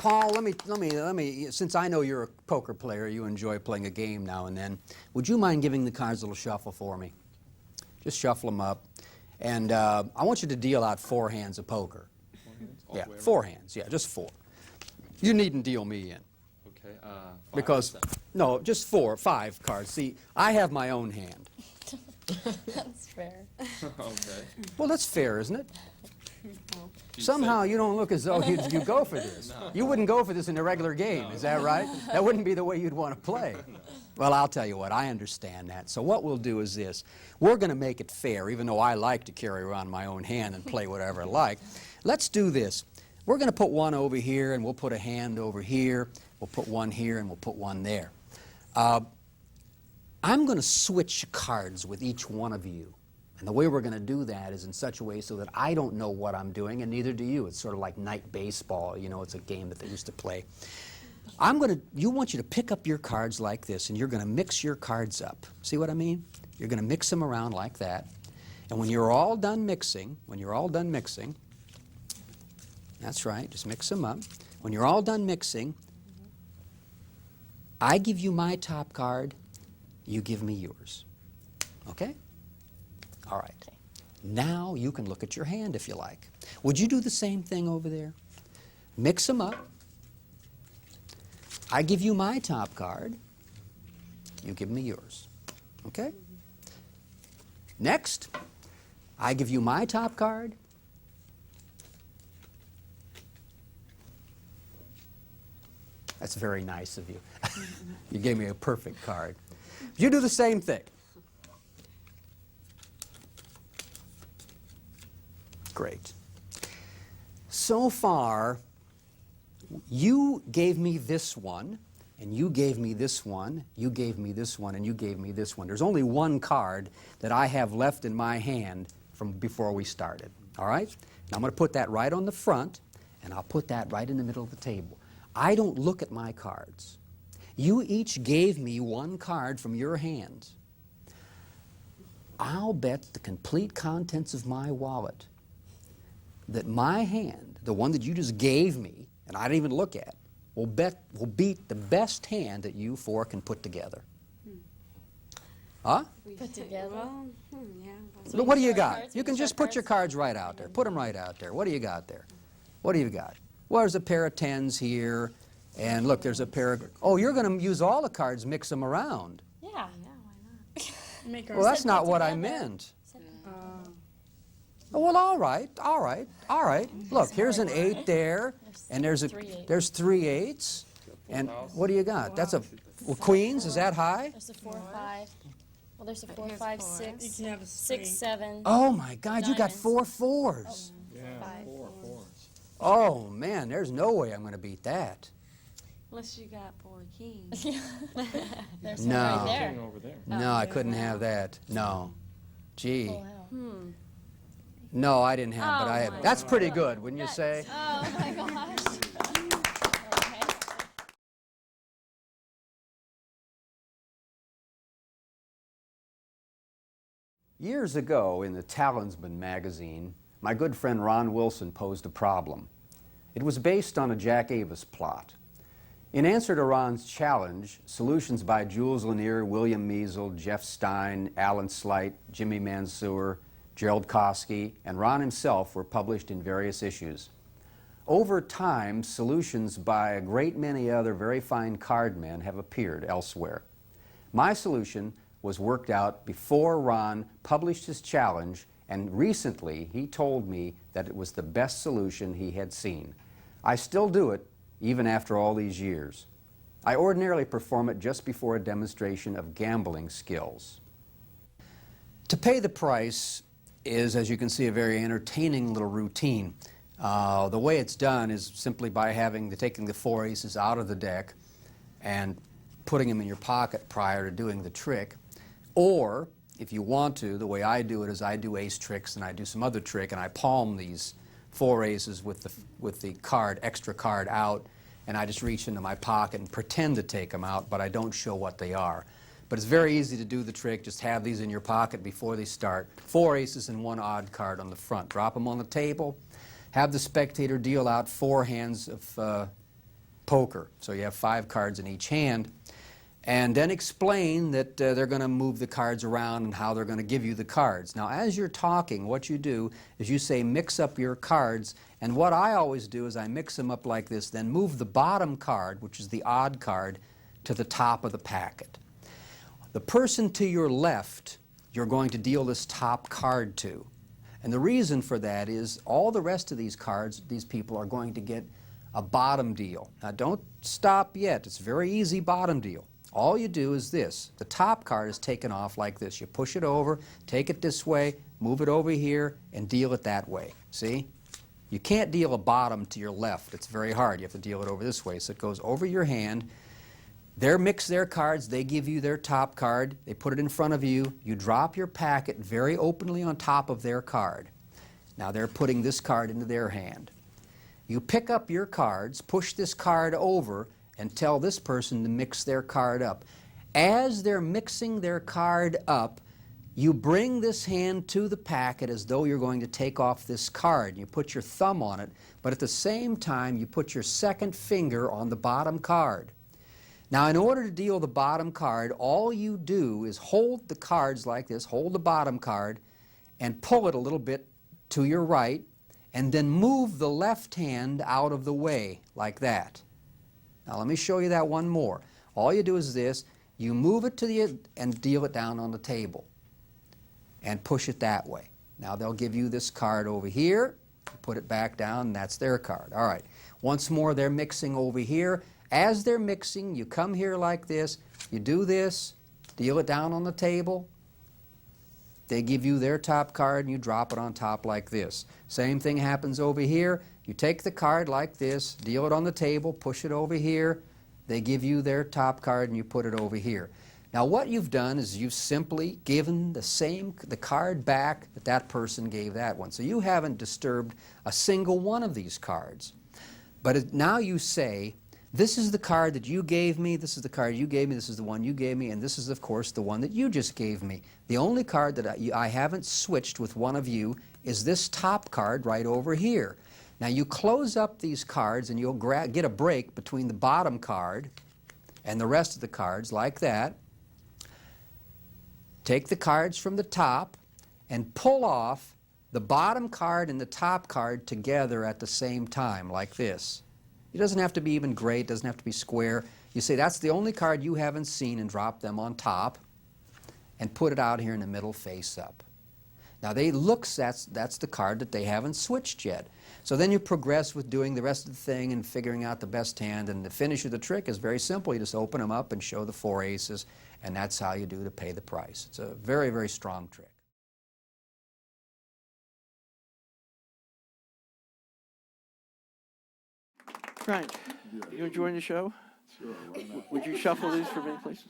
Paul, let me, since I know you're a poker player, you enjoy playing a game now and then, would you mind giving the cards a little shuffle for me? Just shuffle them up. And I want you to deal out 4 hands of poker. 4 hands? Yeah, 4 hands. Yeah, just 4. You needn't deal me in. Okay. 5 Because, no, just 4, 5 cards. See, I have my own hand. That's fair. Okay. Well, that's fair, isn't it? Somehow you don't look as though you go for this. No. You wouldn't go for this in a regular game, No. is that right? That wouldn't be the way you'd want to play. No. Well, I'll tell you what, I understand that. So what we'll do is this. We're going to make it fair, even though I like to carry around my own hand and play whatever I like. Let's do this. We're going to put one over here, and we'll put a hand over here. We'll put one here, and we'll put one there. I'm going to switch cards with each one of you. And the way we're going to do that is in such a way so that I don't know what I'm doing, and neither do you. It's sort of like night baseball. You know, it's a game that they used to play. You want you to pick up your cards like this, and you're going to mix your cards up. See what I mean? You're going to mix them around like that. And when you're all done mixing, that's right, just mix them up. When you're all done mixing, I give you my top card, you give me yours. Okay? All right. Okay. Now you can look at your hand if you like. Would you do the same thing over there? Mix them up. I give you my top card. You give me yours. Okay? Next, I give you my top card. That's very nice of you. You gave me a perfect card. You do the same thing. Great. So far, you gave me this one, and you gave me this one, you gave me this one, and you gave me this one. There's only one card that I have left in my hand from before we started. All right? Now I'm going to put that right on the front, and I'll put that right in the middle of the table. I don't look at my cards. You each gave me one card from your hands. I'll bet the complete contents of my wallet that my hand, the one that you just gave me, and I didn't even look at, will beat the best hand that you 4 can put together. Huh? Put together? Well, yeah. So Look, what do you show got? cards? You We can show just put your cards right out there. Put them right out there. What do you got there? What do you got? Well, there's a pair of 10s here, and look, there's a pair of... Oh, you're going to use all the cards, mix them around. Yeah. Yeah, why not? Make Well, that's not what I meant. Oh, well, all right, all right, all right. Look, here's an 8 there, and there's 3 8s. And what do you got? That's a queens. Is that high? There's a 4, 5. Well, there's a 4, Here's 5, fours. 6, You can have a 6, 7. Oh my God, you got Diamonds. 4 4s. Yeah, 5. 4 4s. Oh man, there's no way I'm going to beat that. Unless you got 4 kings. There's No. one right King there. over there. No, I couldn't have that. No. Gee. Full house. No, I didn't have, but I have. my That's pretty good, wouldn't you say? Oh my gosh. Okay. Years ago, in the Talisman magazine, my good friend Ron Wilson posed a problem. It was based on a Jack Avis plot. In answer to Ron's challenge, solutions by Jules Lanier, William Measle, Jeff Stein, Alan Slight, Jimmy Mansour, Gerald Kosky, and Ron himself were published in various issues. Over time, solutions by a great many other very fine card men have appeared elsewhere. My solution was worked out before Ron published his challenge, and recently he told me that it was the best solution he had seen. I still do it, even after all these years. I ordinarily perform it just before a demonstration of gambling skills. To pay the price is, as you can see, a very entertaining little routine. The way it's done is simply by taking the 4 aces out of the deck and putting them in your pocket prior to doing the trick. Or, if you want to, the way I do it is I do ace tricks and I do some other trick and I palm these 4 aces with the extra card out, and I just reach into my pocket and pretend to take them out, but I don't show what they are. But it's very easy to do the trick. Just have these in your pocket before they start. 4 aces and 1 odd card on the front. Drop them on the table. Have the spectator deal out 4 hands of poker. So you have 5 cards in each hand. And then explain that they're going to move the cards around and how they're going to give you the cards. Now, as you're talking, what you do is you say, mix up your cards. And what I always do is I mix them up like this, then move the bottom card, which is the odd card, to the top of the packet. The person to your left, you're going to deal this top card to. And the reason for that is all the rest of these cards, these people are going to get a bottom deal. Now, don't stop yet. It's a very easy bottom deal. All you do is this. The top card is taken off like this. You push it over, take it this way, move it over here, and deal it that way. See? You can't deal a bottom to your left. It's very hard. You have to deal it over this way. So it goes over your hand. They mix their cards. They give you their top card. They put it in front of you. You drop your packet very openly on top of their card. Now they're putting this card into their hand. You pick up your cards, push this card over, and tell this person to mix their card up. As they're mixing their card up, you bring this hand to the packet as though you're going to take off this card. You put your thumb on it, but at the same time you put your second finger on the bottom card. Now, in order to deal the bottom card, all you do is hold the cards like this, hold the bottom card, and pull it a little bit to your right, and then move the left hand out of the way like that. Now let me show you that one more. All you do is this. You move it to the and deal it down on the table and push it that way. Now they'll give you this card over here. Put it back down, and that's their card. All right. Once more, they're mixing over here. As they're mixing, you come here like this. You do this, deal it down on the table. They give you their top card, and you drop it on top like this. Same thing happens over here. You take the card like this, deal it on the table, push it over here. They give you their top card, and you put it over here. Now, what you've done is you've simply given the card back that that person gave that one. So you haven't disturbed a single one of these cards. But now you say, this is the card that you gave me, this is the card you gave me, this is the one you gave me, and this is, of course, the one that you just gave me. The only card that I haven't switched with one of you is this top card right over here. Now, you close up these cards, and you'll get a break between the bottom card and the rest of the cards, like that. Take the cards from the top and pull off the bottom card and the top card together at the same time, like this. It doesn't have to be even gray, it doesn't have to be square. You say, that's the only card you haven't seen, and drop them on top and put it out here in the middle face up. Now, that's the card that they haven't switched yet. So then you progress with doing the rest of the thing and figuring out the best hand, and the finish of the trick is very simple. You just open them up and show the 4 aces, and that's how you do to pay the price. It's a very, very strong trick. Frank, you enjoying the show? Sure, why not? Would you shuffle these for me, please?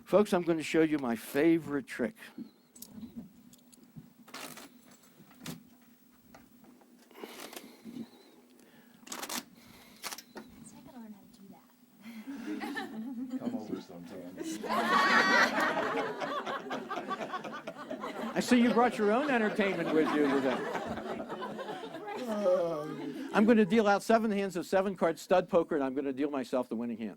Folks, I'm going to show you my favorite trick. I gotta learn how to do that. Come over sometime. I see you brought your own entertainment with you today. I'm going to deal out 7 hands of 7-card stud poker, and I'm going to deal myself the winning hand.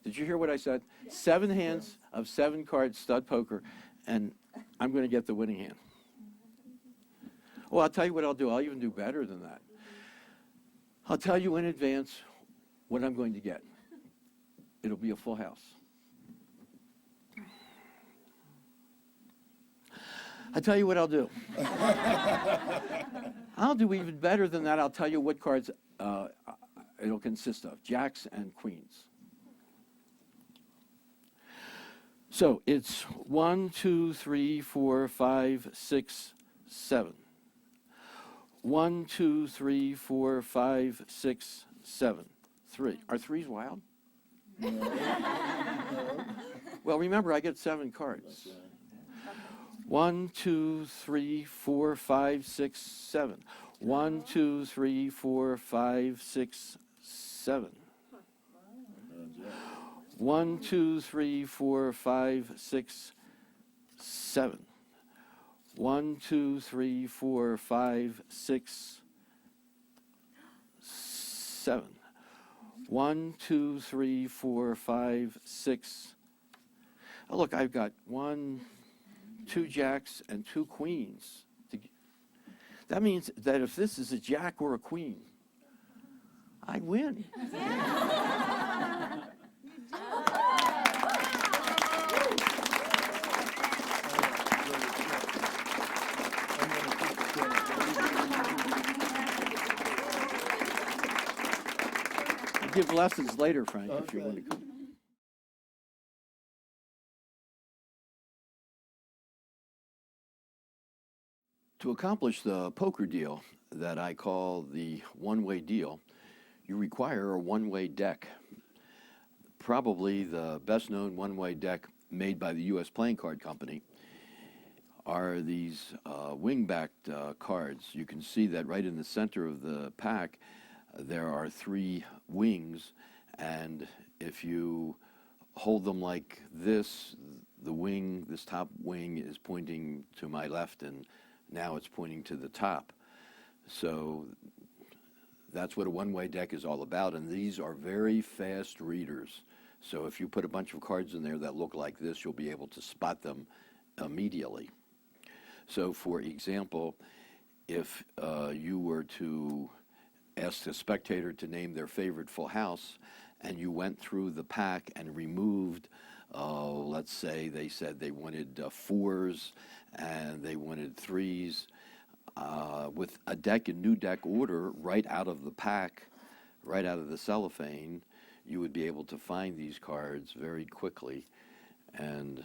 Did you hear what I said? 7 hands of 7-card stud poker, and I'm going to get the winning hand. Well, I'll tell you what I'll do. I'll even do better than that. I'll tell you in advance what I'm going to get. It'll be a full house. I'll tell you what I'll do. I'll do even better than that. I'll tell you what cards it'll consist of, jacks and queens. So it's 1, 2, 3, 4, 5, 6, 7. 1, 2, 3, 4, 5, 6, 7. 3. Are 3s wild? Well, remember, I get 7 cards. 1, 2, 3, 4, 5, 6, 7. 1, 2, 3, 4, 5, 6, 7. 1, 2, 3, 4, 5, 6, 7. 1, 2, 3, 4, 5, 6, 7. 1, 2, 3, 4, 5, 6. Oh, look, I've got 1, 2 jacks and 2 queens. That means that if this is a jack or a queen, I win. I'll give lessons later, Frank, if you want to come. To accomplish the poker deal that I call the one-way deal, you require a one-way deck. Probably the best-known one-way deck made by the U.S. Playing Card Company are these wing-backed cards. You can see that right in the center of the pack there are 3 wings, and if you hold them like this, this top wing is pointing to my left, and now it's pointing to the top. So that's what a one-way deck is all about, and these are very fast readers. So if you put a bunch of cards in there that look like this, you'll be able to spot them immediately. So for example, if you were to ask the spectator to name their favorite full house, and you went through the pack and removed, let's say they said they wanted 4s and they wanted 3s, with a deck in new deck order right out of the pack, right out of the cellophane, you would be able to find these cards very quickly. And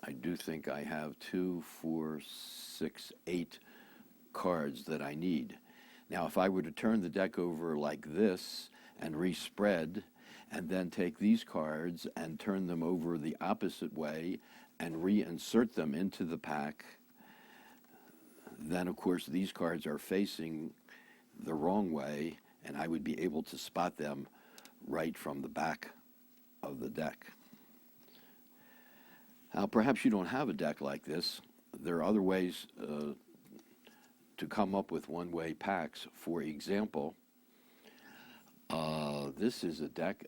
I do think I have 2, 4, 6, 8 cards that I need. Now, if I were to turn the deck over like this and respread, and then take these cards and turn them over the opposite way and reinsert them into the pack, then of course these cards are facing the wrong way, and I would be able to spot them right from the back of the deck. Now, perhaps you don't have a deck like this. There are other ways to come up with one-way packs. For example, this is a deck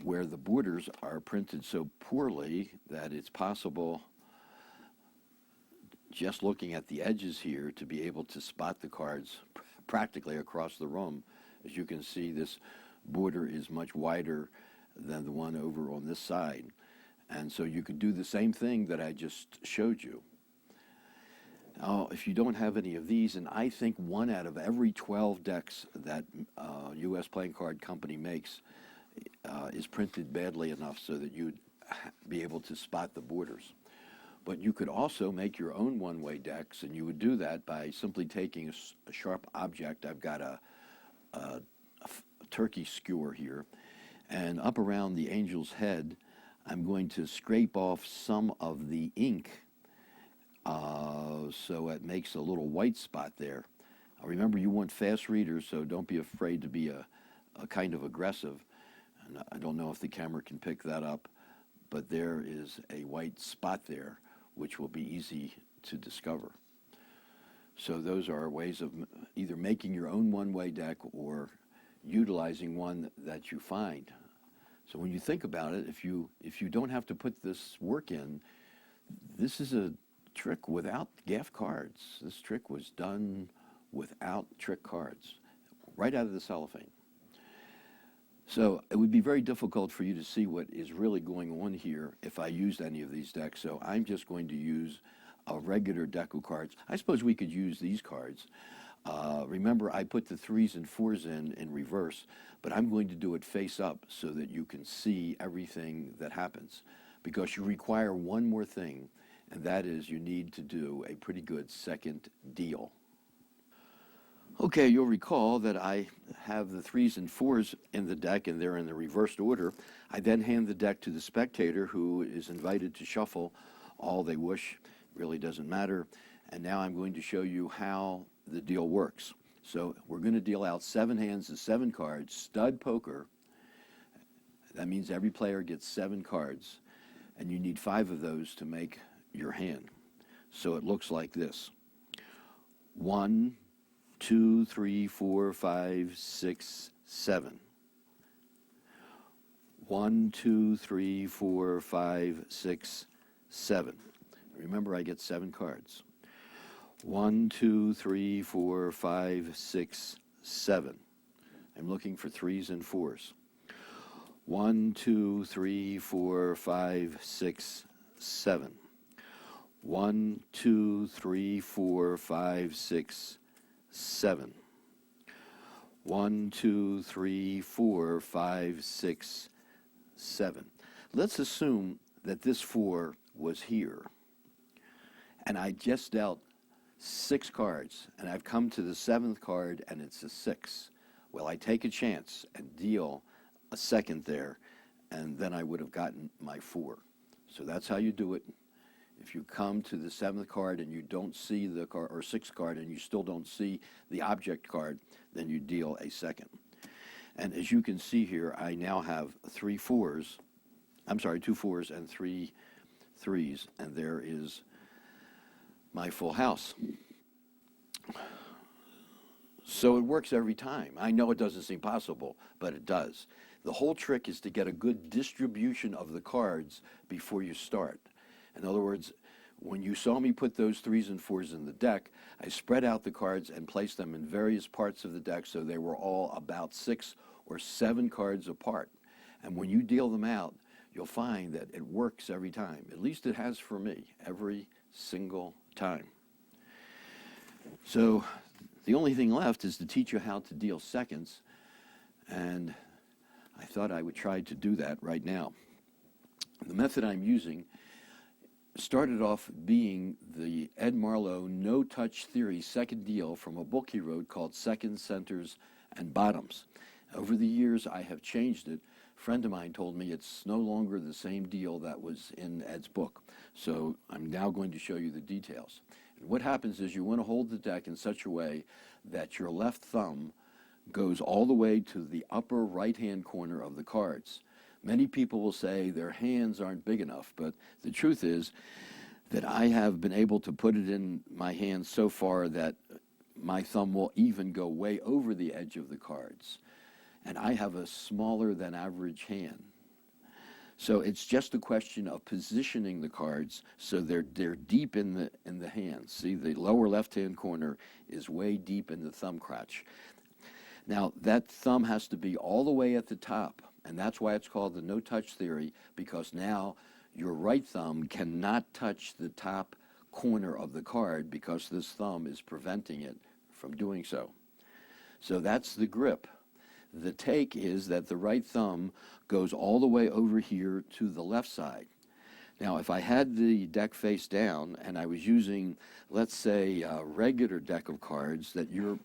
where the borders are printed so poorly that it's possible, just looking at the edges here, to be able to spot the cards practically across the room. As you can see, this border is much wider than the one over on this side. And so you could do the same thing that I just showed you. Now, if you don't have any of these, and I think 1 out of every 12 decks that U.S. Playing Card Company makes is printed badly enough so that you'd be able to spot the borders. But you could also make your own one-way decks, and you would do that by simply taking a sharp object. I've got a turkey skewer here, and up around the angel's head, I'm going to scrape off some of the ink so it makes a little white spot there. Now remember, you want fast readers, so don't be afraid to be a kind of aggressive. And I don't know if the camera can pick that up, but there is a white spot there, which will be easy to discover. So those are ways of either making your own one-way deck or utilizing one that you find. So when you think about it, if you don't have to put this work in, this is a trick without gaff cards. This trick was done without trick cards, right out of the cellophane. So it would be very difficult for you to see what is really going on here if I used any of these decks. So I'm just going to use a regular deck of cards. I suppose we could use these cards. Remember, I put the 3s and 4s in reverse, but I'm going to do it face up so that you can see everything that happens, because you require one more thing, and that is you need to do a pretty good second deal. Okay, you'll recall that I have the 3s and 4s in the deck, and they're in the reversed order. I then hand the deck to the spectator, who is invited to shuffle all they wish. Really doesn't matter. And now I'm going to show you how the deal works. So we're going to deal out 7 hands of 7 cards, stud poker. That means every player gets 7 cards, and you need 5 of those to make your hand. So it looks like this. 1, 2, 3, 4, 5, 6, 7. 1, 2, 3, 4, 5, 6, 7. Remember, I get 7 cards. 1, 2, 3, 4, 5, 6, 7. I'm looking for 3s and 4s. 1, 2, 3, 4, 5, 6, 7. 1, 2, 3, 4, 5, 6, 7. 1, 2, 3, 4, 5, 6, 7. Let's assume that this 4 was here, and I just dealt 6 cards, and I've come to the 7th card, and it's a 6. Well, I take a chance and deal a 2nd there, and then I would have gotten my 4. So that's how you do it. If you come to the 7th card and you don't see the card, or 6th card, and you still don't see the object card, then you deal a 2nd. And as you can see here, I now have 2 4s and 3 3s, and there is my full house. So it works every time. I know it doesn't seem possible, but it does. The whole trick is to get a good distribution of the cards before you start. In other words, when you saw me put those 3s and 4s in the deck, I spread out the cards and placed them in various parts of the deck so they were all about 6 or 7 cards apart. And when you deal them out, you'll find that it works every time. At least it has for me, every single time. So the only thing left is to teach you how to deal seconds, and I thought I would try to do that right now. The method I'm using started off being the Ed Marlowe no-touch theory second deal from a book he wrote called Seconds, Centers, and Bottoms. Over the years, I have changed it. A friend of mine told me it's no longer the same deal that was in Ed's book. So I'm now going to show you the details. And what happens is you want to hold the deck in such a way that your left thumb goes all the way to the upper right-hand corner of the cards. Many people will say their hands aren't big enough, but the truth is that I have been able to put it in my hands so far that my thumb will even go way over the edge of the cards. And I have a smaller than average hand. So it's just a question of positioning the cards so they're deep in the hands. See, the lower left-hand corner is way deep in the thumb crotch. Now, that thumb has to be all the way at the top, and that's why it's called the no-touch theory, because now your right thumb cannot touch the top corner of the card because this thumb is preventing it from doing so. So that's the grip. The take is that the right thumb goes all the way over here to the left side. Now, if I had the deck face down and I was using, let's say, a regular deck of cards that you're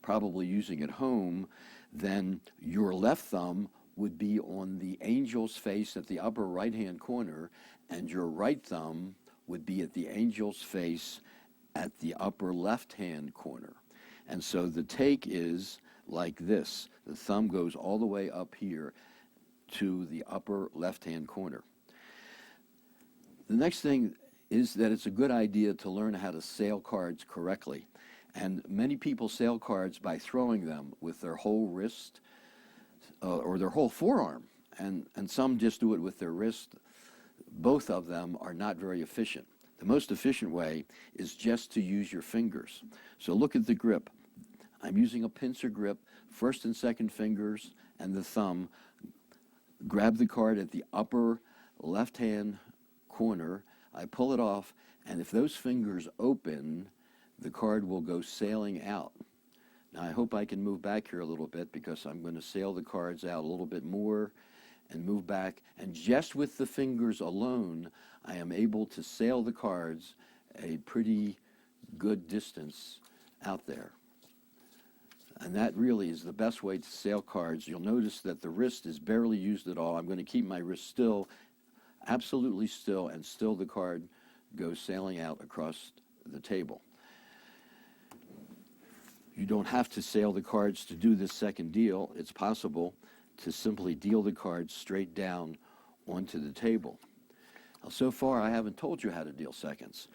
probably using at home, then your left thumb would be on the angel's face at the upper right-hand corner, and your right thumb would be at the angel's face at the upper left-hand corner. And so the take is like this. The thumb goes all the way up here to the upper left-hand corner. The next thing is that it's a good idea to learn how to sail cards correctly. And many people sail cards by throwing them with their whole wrist or their whole forearm. And some just do it with their wrist. Both of them are not very efficient. The most efficient way is just to use your fingers. So look at the grip. I'm using a pincer grip, first and second fingers and the thumb. Grab the card at the upper left-hand corner. I pull it off, and if those fingers open, the card will go sailing out. Now, I hope I can move back here a little bit because I'm going to sail the cards out a little bit more and move back. And just with the fingers alone, I am able to sail the cards a pretty good distance out there. And that really is the best way to sail cards. You'll notice that the wrist is barely used at all. I'm going to keep my wrist still, absolutely still, and still the card goes sailing out across the table. You don't have to sail the cards to do this second deal. It's possible to simply deal the cards straight down onto the table. Now, so far, I haven't told you how to deal seconds.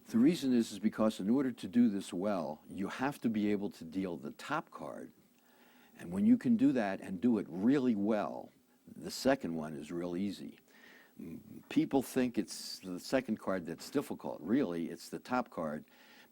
The reason is because in order to do this well, you have to be able to deal the top card. And when you can do that and do it really well, the second one is real easy. People think it's the second card that's difficult. Really, it's the top card,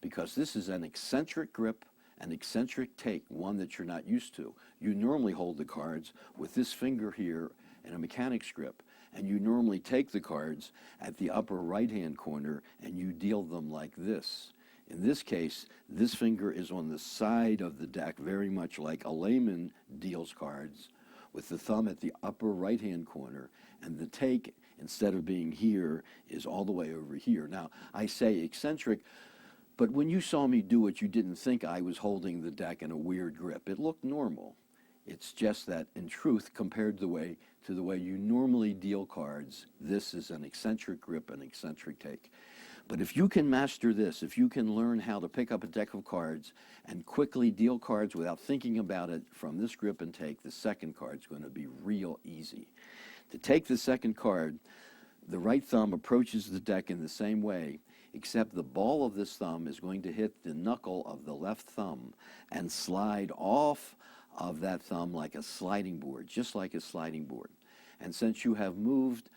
because this is an eccentric grip, an eccentric take, one that you're not used to. You normally hold the cards with this finger here in a mechanic's grip, and you normally take the cards at the upper right-hand corner and you deal them like this. In this case, this finger is on the side of the deck, very much like a layman deals cards, with the thumb at the upper right-hand corner, and the take, instead of being here, is all the way over here. Now, I say eccentric, but when you saw me do it, you didn't think I was holding the deck in a weird grip. It looked normal. It's just that, in truth, compared to the way you normally deal cards, this is an eccentric grip, an eccentric take. But if you can master this, if you can learn how to pick up a deck of cards and quickly deal cards without thinking about it from this grip and take, the second card's going to be real easy. To take the second card, the right thumb approaches the deck in the same way, except the ball of this thumb is going to hit the knuckle of the left thumb and slide off of that thumb like a sliding board, just like a sliding board. And since you have moved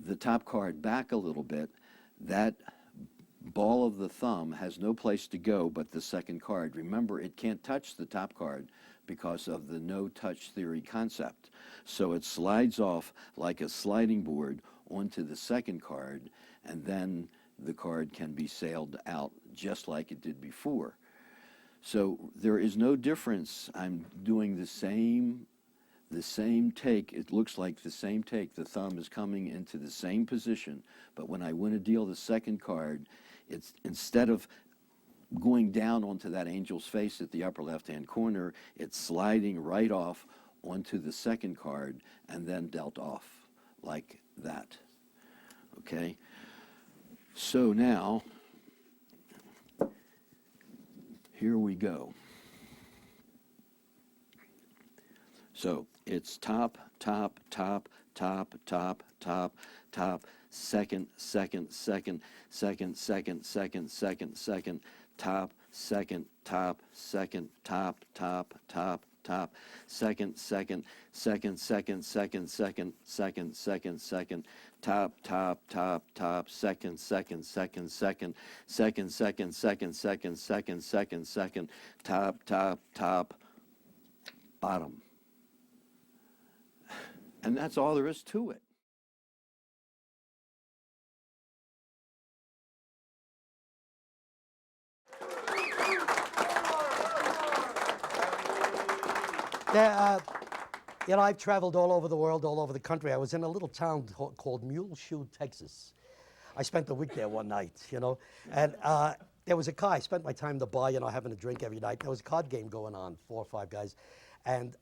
the top card back a little bit, that ball of the thumb has no place to go but the second card. Remember, it can't touch the top card because of the no-touch theory concept. So it slides off like a sliding board onto the second card, and then the card can be sailed out just like it did before. So there is no difference. I'm doing the same take. It looks like the same take. The thumb is coming into the same position, but when I want to deal the second card, it's instead of going down onto that angel's face at the upper left-hand corner, it's sliding right off onto the second card and then dealt off like that. Okay? So now, here we go. So it's top, top, top, top, top, top, top, second, second, second, second, second, second, second, second, top, second, top, second, top, top, top, top, second, second, second, second, second, second, second, second, second, top, top, top, top, second, second, second, second, second, second, second, second, second, second, second, top, top, top, bottom. And that's all there is to it. I've traveled all over the world, all over the country. I was in a little town called Muleshoe, Texas. I spent a week there one night, and there was a car. I spent my time in the bar, having a drink every night. There was a card game going on, 4 or 5 guys. And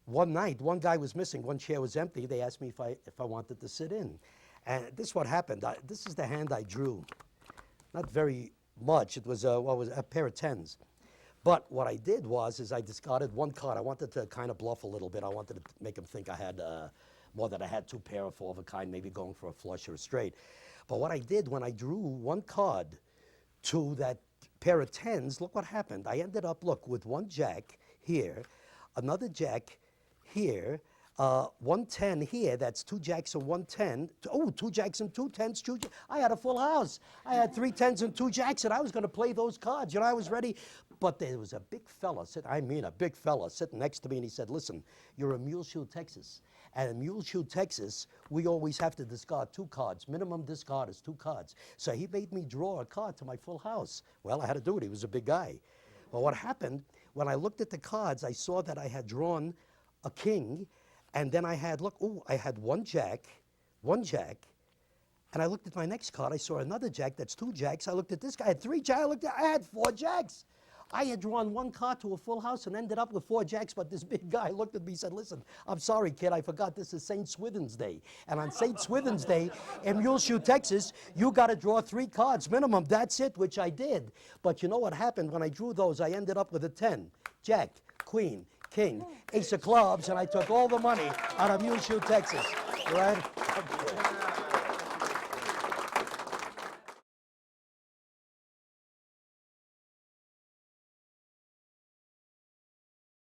one night, one guy was missing. One chair was empty. They asked me if I wanted to sit in. And this is what happened. This is the hand I drew. Not very much. It was a pair of 10s. But what I did is I discarded one card. I wanted to kind of bluff a little bit. I wanted to make him think I had more than I had 2 pair of 4 of a kind, maybe going for a flush or a straight. But what I did when I drew one card to that pair of 10s, look what happened. I ended up, with one jack here, another jack here, 1 10 here, that's 2 jacks and 1 10. 2 jacks and 2 10s. I had a full house. I had 3 10s and 2 jacks, and I was going to play those cards. I was ready. But there was a big fella, a big fella sitting next to me, and he said, listen, you're in Muleshoe, Texas. And in Muleshoe, Texas, we always have to discard 2 cards. Minimum discard is 2 cards. So he made me draw a card to my full house. Well, I had to do it. He was a big guy. Well, what happened, when I looked at the cards, I saw that I had drawn a king, and then I had, I had one jack, and I looked at my next card, I saw another jack, that's 2 jacks. I looked at this guy, I had 3 jacks, I had 4 jacks. I had drawn one card to a full house and ended up with 4 jacks, but this big guy looked at me and said, listen, I'm sorry, kid, I forgot this is St. Swithin's Day. And on St. Swithin's Day in Muleshoe, Texas, you got to draw 3 cards minimum. That's it, which I did. But you know what happened? When I drew those, I ended up with a 10, jack, queen, king, ace of clubs, and I took all the money out of Muleshoe, Texas. Right?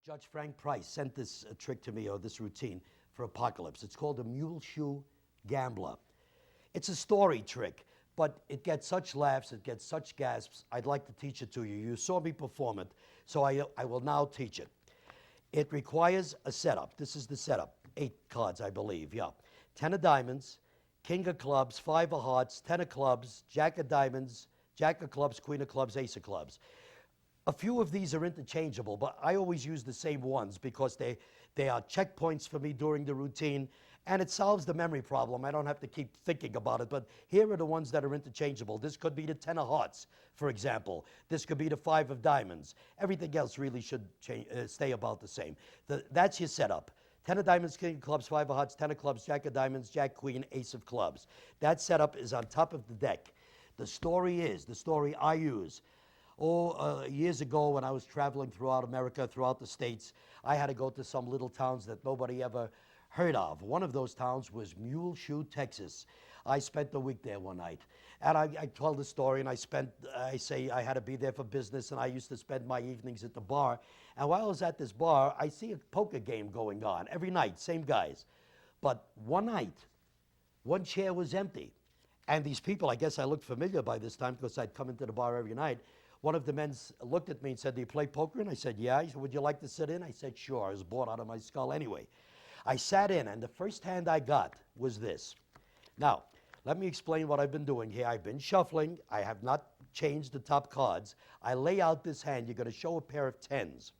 Judge Frank Price sent this trick to me, or this routine, for Apocalypse. It's called a mule shoe gambler. It's a story trick, but it gets such laughs, it gets such gasps. I'd like to teach it to you. You saw me perform it, so I will now teach it. It requires a setup. This is the setup. 8 cards, I believe, yeah. 10 of diamonds, king of clubs, 5 of hearts, 10 of clubs, jack of diamonds, jack of clubs, queen of clubs, ace of clubs. A few of these are interchangeable, but I always use the same ones because they are checkpoints for me during the routine, and it solves the memory problem. I don't have to keep thinking about it, but here are the ones that are interchangeable. This could be the 10 of hearts, for example. This could be the 5 of diamonds. Everything else really should stay about the same. That's your setup. 10 of diamonds, king of clubs, 5 of hearts, 10 of clubs, jack of diamonds, jack, queen, ace of clubs. That setup is on top of the deck. The story I use. Years ago when I was traveling throughout America, throughout the States, I had to go to some little towns that nobody ever heard of. One of those towns was Muleshoe, Texas. I spent a week there one night. And I told the story, and I say I had to be there for business, and I used to spend my evenings at the bar. And while I was at this bar, I see a poker game going on every night, same guys. But one night, one chair was empty. And these people, I guess I looked familiar by this time because I'd come into the bar every night. One of the men looked at me and said, "Do you play poker?" And I said, "Yeah." He said, "Would you like to sit in?" I said, "Sure." I was bored out of my skull anyway. I sat in, and the first hand I got was this. Now, let me explain what I've been doing here. I've been shuffling. I have not changed the top cards. I lay out this hand. You're going to show a pair of 10s.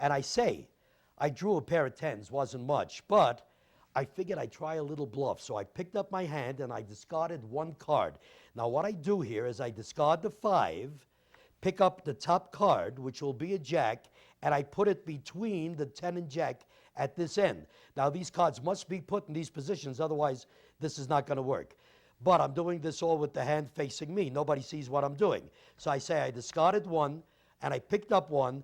And I say, I drew a pair of 10s. Wasn't much, but I figured I'd try a little bluff. So I picked up my hand, and I discarded one card. Now, what I do here is I discard the 5, pick up the top card, which will be a jack, and I put it between the 10 and jack at this end. Now, these cards must be put in these positions, otherwise this is not going to work. But I'm doing this all with the hand facing me. Nobody sees what I'm doing. So I say I discarded one, and I picked up one,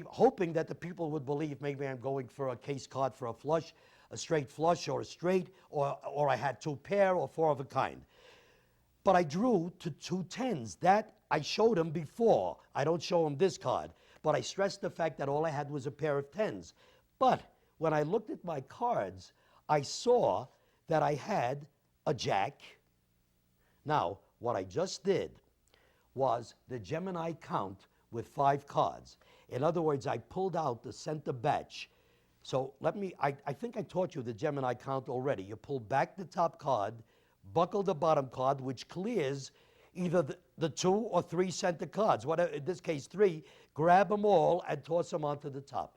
hoping that the people would believe maybe I'm going for a case card for a flush, a straight flush, or a straight, or I had 2 pair, or 4 of a kind. But I drew to 2 10s. That I showed him before. I don't show him this card. But I stressed the fact that all I had was a pair of 10s. But when I looked at my cards, I saw that I had a jack. Now, what I just did was the Gemini count with 5 cards. In other words, I pulled out the center batch. So I think I taught you the Gemini count already. You pull back the top card, buckle the bottom card, which clears either the 2 or 3 center cards. Whatever, in this case 3, grab them all and toss them onto the top.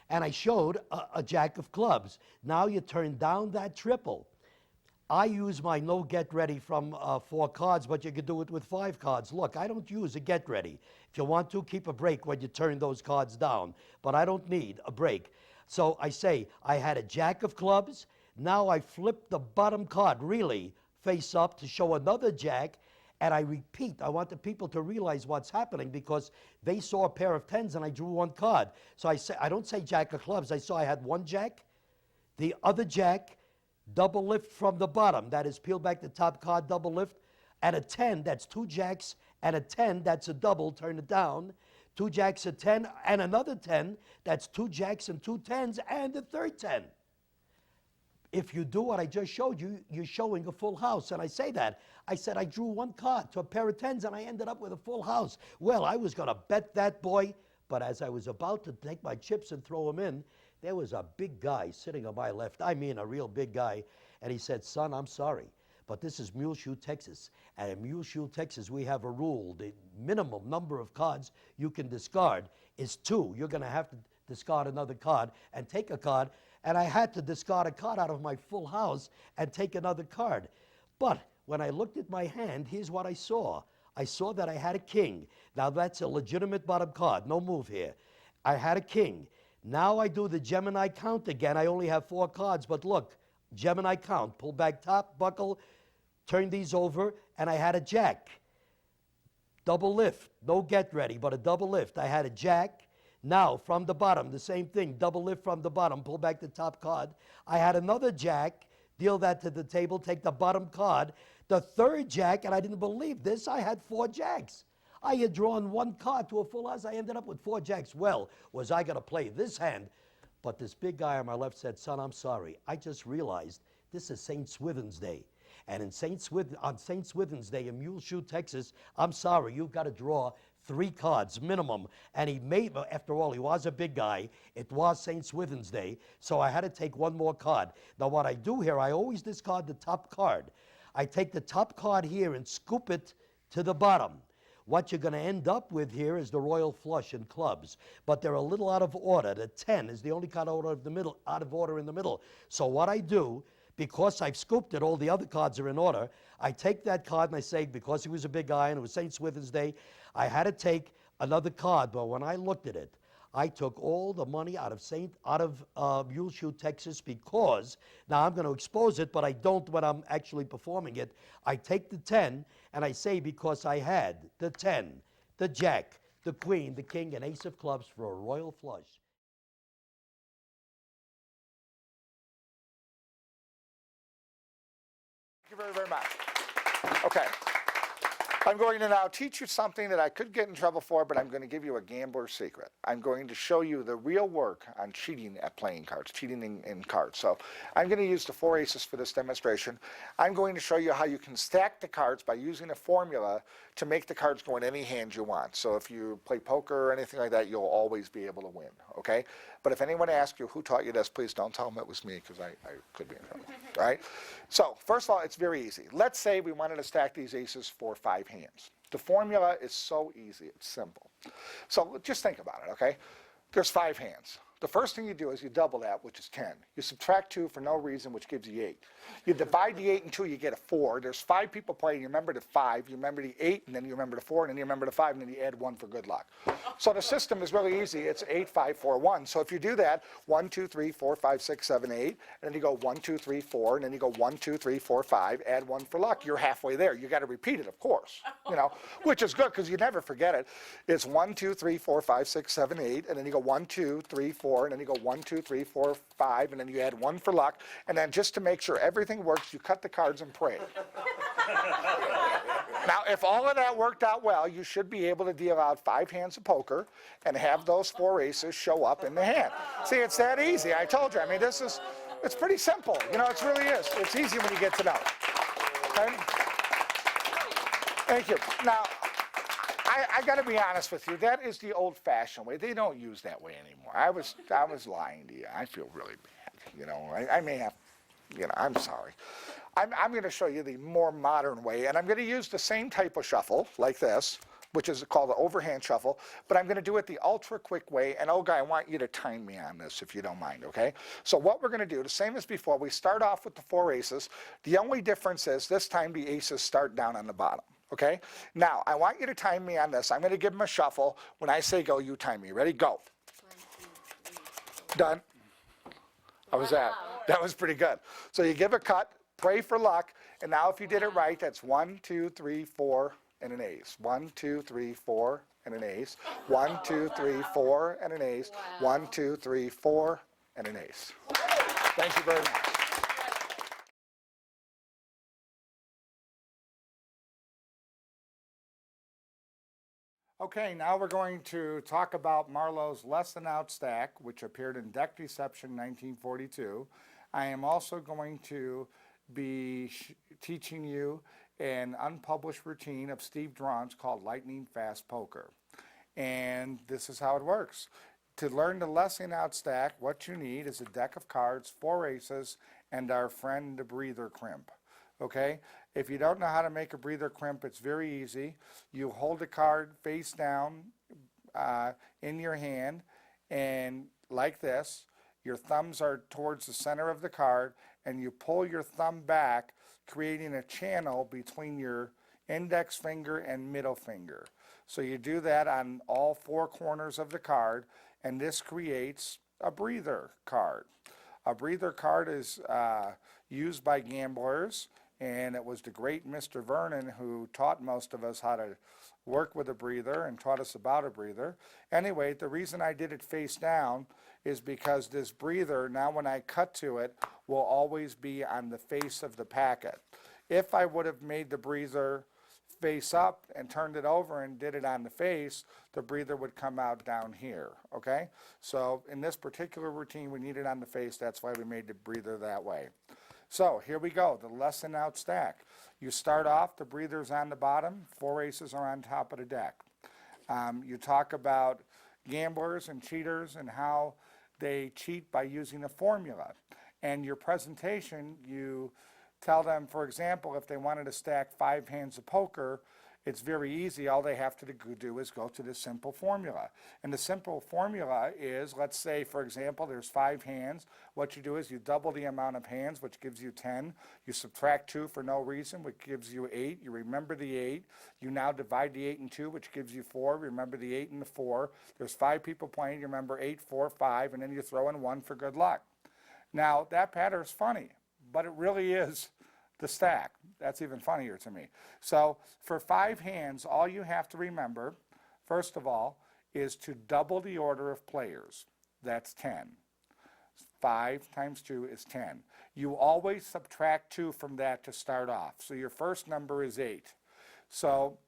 And I showed a jack of clubs. Now you turn down that triple. I use my no get ready from 4 cards, but you could do it with 5 cards. Look, I don't use a get ready. If you want to, keep a break when you turn those cards down, but I don't need a break. So I say I had a jack of clubs. Now I flip the bottom card really face up to show another jack, and I repeat. I want the people to realize what's happening because they saw a pair of 10s and I drew 1 card. So I don't say jack of clubs. I saw I had 1 jack, the other jack, double lift from the bottom. That is, peel back the top card, double lift, and a 10, that's 2 jacks, and a 10, that's a double, turn it down. 2 jacks, a 10, and another 10, that's 2 jacks and 2 10s, and a third 10. If you do what I just showed you, you're showing a full house. And I say that. I said I drew 1 card to a pair of 10s, and I ended up with a full house. Well, I was going to bet that boy, but as I was about to take my chips and throw them in, there was a big guy sitting on my left. I mean, a real big guy. And he said, "Son, I'm sorry, but this is Muleshoe, Texas. And in Muleshoe, Texas, we have a rule. The minimum number of cards you can discard is 2. You're going to have to discard another card and take a card." And I had to discard a card out of my full house and take another card. But when I looked at my hand, here's what I saw. I saw that I had a king. Now that's a legitimate bottom card. No move here. I had a king. Now I do the Gemini count again. I only have 4 cards, but look, Gemini count. Pull back top, buckle, turn these over, and I had a jack. Double lift. No get ready, but a double lift. I had a jack. Now, from the bottom, the same thing. Double lift from the bottom. Pull back the top card. I had another jack. Deal that to the table. Take the bottom card. The third jack, and I didn't believe this, I had 4 jacks. I had drawn one card to a full house. I ended up with 4 jacks. Well, was I going to play this hand? But this big guy on my left said, son, I'm sorry. I just realized this is St. Swithin's Day. And on St. Swithin's Day in Muleshoe, Texas, I'm sorry, you've got to draw 3 cards minimum. And he made, after all, he was a big guy. It was St. Swithin's Day, so I had to take 1 more card. Now what I do here, I always discard the top card. I take the top card here and scoop it to the bottom. What you're going to end up with here is the royal flush in clubs, but they're a little out of order. The 10 is the only card out of order in the middle. So what I do, because I've scooped it, all the other cards are in order, I take that card and I say, because he was a big guy and it was St. Swithin's Day, I had to take another card. But when I looked at it, I took all the money out of Muleshoe, Texas, because, now I'm going to expose it, but I don't when I'm actually performing it. I take the 10 and I say, because I had the 10, the jack, the queen, the king, and ace of clubs for a royal flush. Thank you very, very much. Okay. I'm going to now teach you something that I could get in trouble for, but I'm going to give you a gambler's secret. I'm going to show you the real work on cheating at playing cards, cheating in cards. So I'm going to use the 4 aces for this demonstration. I'm going to show you how you can stack the cards by using a formula to make the cards go in any hand you want. So if you play poker or anything like that, you'll always be able to win, okay? But if anyone asks you who taught you this, please don't tell them it was me, because I could be in trouble, all right? So first of all, it's very easy. Let's say we wanted to stack these aces for 5 hands. The formula is so easy, it's simple. So just think about it, okay? There's 5 hands. The first thing you do is you double that, which is 10. You subtract 2 for no reason, which gives you 8. You divide the 8 in 2, you get a 4. There's 5 people playing. You remember the 5, you remember the 8, and then you remember the 4, and then you remember the 5, and then you add 1 for good luck. So the system is really easy. It's 8, 5, 4, 1. So if you do that, 1, 2, 3, 4, 5, 6, 7, 8, and then you go 1, 2, 3, 4, and then you go 1, 2, 3, 4, 5, add 1 for luck. You're halfway there. You got to repeat it, of course, you know, which is good because you never forget it. It's 1, 2, 3, 4, 5, 6, 7, 8, and then you go 1, 2, 3, 4, and then you go 1, 2, 3, 4, 5, and then you add 1 for luck. And then just to make sure everything works, you cut the cards and pray. Now, if all of that worked out well, you should be able to deal out 5 hands of poker and have those 4 aces show up in the hand. See, it's that easy. I told you. I mean, it's pretty simple. You know, it really is. It's easy when you get to know it. Okay? Thank you. Now, I got to be honest with you. That is the old-fashioned way. They don't use that way anymore. I was lying to you. I feel really bad. You know, I may have, you know, I'm sorry. I'm going to show you the more modern way, and I'm going to use the same type of shuffle, like this, which is called the overhand shuffle, but I'm going to do it the ultra-quick way, and Olga, I want you to time me on this, if you don't mind, okay? So what we're going to do, the same as before, we start off with the 4 aces. The only difference is this time the aces start down on the bottom, okay? Now, I want you to time me on this. I'm going to give them a shuffle. When I say go, you time me. Ready? Go. 1, 2, 3. Done. How was that? That was pretty good. So you give a cut, pray for luck, and now if you did it right, that's 1, 2, 3, 4, and an ace. 1, 2, 3, 4, and an ace. 1, 2, 3, 4, and an ace. 1, 2, 3, 4, and an ace. Thank you very much. Okay, now we're going to talk about Marlowe's Less Than Out stack, which appeared in Deck Deception 1942. I am also going to be teaching you an unpublished routine of Steve Drawn's called Lightning Fast Poker. And this is how it works. To learn the Less Than Out stack, what you need is a deck of cards, 4 aces, and our friend the breather crimp. Okay? If you don't know how to make a breather crimp, it's very easy. You hold the card face down in your hand, and like this, your thumbs are towards the center of the card, and you pull your thumb back, creating a channel between your index finger and middle finger. So you do that on all 4 corners of the card, and this creates a breather card. A breather card is used by gamblers, and it was the great Mr. Vernon who taught most of us how to work with a breather and taught us about a breather. Anyway, the reason I did it face down is because this breather, now when I cut to it, will always be on the face of the packet. If I would have made the breather face up and turned it over and did it on the face, the breather would come out down here, okay? So in this particular routine, we need it on the face. That's why we made the breather that way. So here we go, the lesson out stack. You start off, the breather's on the bottom, 4 aces are on top of the deck. You talk about gamblers and cheaters and how they cheat by using a formula. And your presentation, you tell them, for example, if they wanted to stack 5 hands of poker, it's very easy. All they have to do is go to the simple formula. And the simple formula is, let's say, for example, there's 5 hands. What you do is you double the amount of hands, which gives you 10. You subtract 2 for no reason, which gives you 8. You remember the 8. You now divide the 8 in 2, which gives you 4. Remember the 8 and the 4. There's 5 people playing. You remember 8, 4, 5, and then you throw in 1 for good luck. Now, that pattern is funny, but it really is the stack. That's even funnier to me. So for 5 hands, all you have to remember, first of all, is to double the order of players. That's 10. 5 times 2 is 10. You always subtract 2 from that to start off. So your first number is 8. So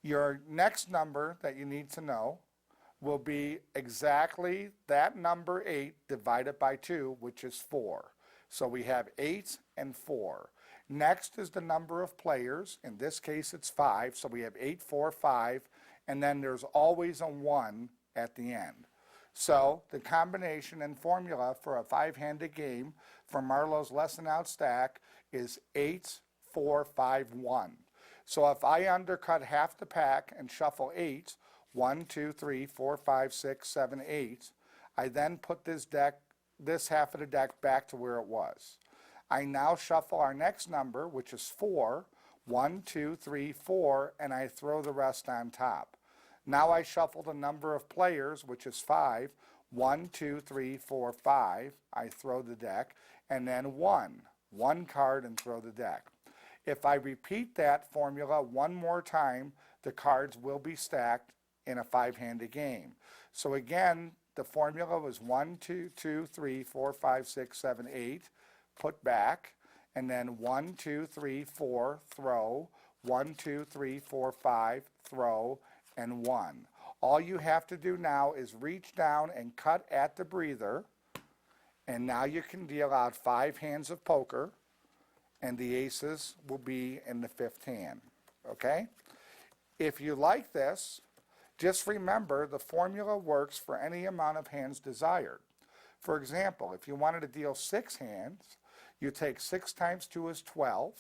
your next number that you need to know will be exactly that number 8 divided by 2, which is 4. So we have 8 and 4. Next is the number of players. In this case, it's 5. So we have 8, 4, 5. And then there's always a 1 at the end. So the combination and formula for a 5-handed game for Marlowe's lesson out stack is 8, 4, 5, 1. So if I undercut half the pack and shuffle 8, 1, 2, 3, 4, 5, 6, 7, 8, I then put this half of the deck back to where it was. I now shuffle our next number, which is 4, 1, 2, 3, 4, and I throw the rest on top. Now I shuffle the number of players, which is 5, 1, 2, 3, 4, 5, I throw the deck, and then 1 card and throw the deck. If I repeat that formula one more time, the cards will be stacked in a 5-handed game. So again, the formula was 1, 2, 2, 3, 4, 5, 6, 7, 8, put back, and then 1, 2, 3, 4, throw, 1, 2, 3, 4, 5, throw, and 1. All you have to do now is reach down and cut at the breather, and now you can deal out 5 hands of poker, and the aces will be in the 5th hand, okay? If you like this, just remember the formula works for any amount of hands desired. For example, if you wanted to deal 6 hands, you take 6 times 2 is 12,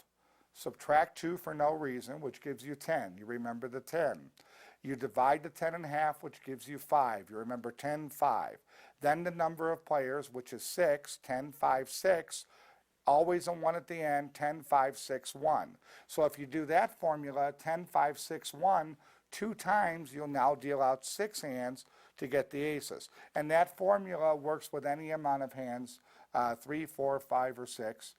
subtract 2 for no reason, which gives you 10. You remember the 10. You divide the 10 in half, which gives you 5. You remember 10, 5. Then the number of players, which is 6, 10, 5, 6, always a 1 at the end, 10, 5, 6, 1. So if you do that formula, 10, 5, 6, 1, 2 times, you'll now deal out 6 hands to get the aces. And that formula works with any amount of hands, 3, 4, 5, or 6,